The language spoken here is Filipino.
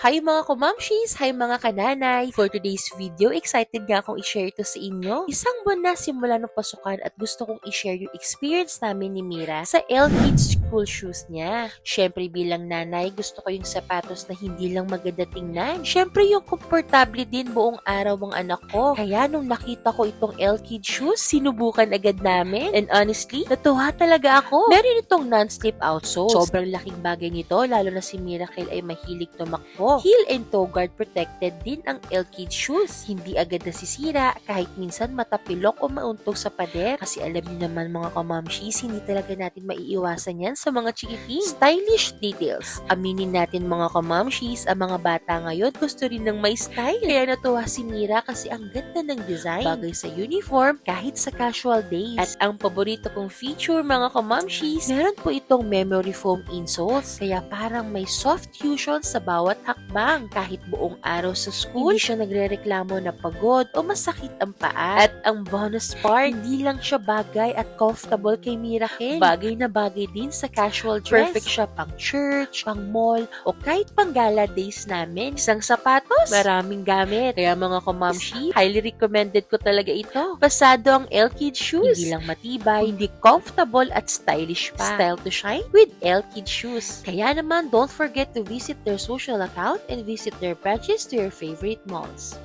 Hi mga kumamshis! Hi mga kananay! For today's video, excited nga akong i-share ito sa inyo. Isang buwan na simula ng pasukan at gusto kong i-share yung experience namin ni Mira sa L-Kids school shoes niya. Syempre bilang nanay, gusto ko yung sapatos na hindi lang maganda tingnan. Syempre yung komportable din buong araw ang anak ko. Kaya nung nakita ko itong L-Kids shoes, sinubukan agad namin. And honestly, natuwa talaga ako. Meron itong non-slip outsole. Sobrang laking bagay nito, lalo na si Miracle ay mahilig tumakbo. Heel and toe guard protected din ang L-Kids shoes. Hindi agad nasisira kahit minsan matapilok o mauntog sa pader. Kasi alam niyo naman mga kamamshis, hindi talaga natin maiiwasan yan sa mga chikiting. Stylish details. Aminin natin mga kamamshis, ang mga bata ngayon gusto rin ng may style. Kaya natuwa si Mira kasi ang ganda ng design. Bagay sa uniform kahit sa casual days. At ang paborito kong feature mga kamamshis, meron po itong memory foam insoles. Kaya parang may soft cushion sa bawat hakbang. Kahit buong araw sa school, hindi siya nagrereklamo na pagod o masakit ang paa. At ang bonus part, hindi lang siya bagay at comfortable kay Miracle. Bagay na bagay din sa casual dress. Perfect siya pang church, pang mall, o kahit pang gala days namin. Isang sapatos, maraming gamit. Kaya mga kamamshi, highly recommended ko talaga ito. Pasado ang L-Kids shoes. Hindi lang matibay, hindi comfortable at stylish pa. Style to shine with L-Kids shoes. Kaya naman, don't forget to visit their social account and visit their branches to your favorite malls.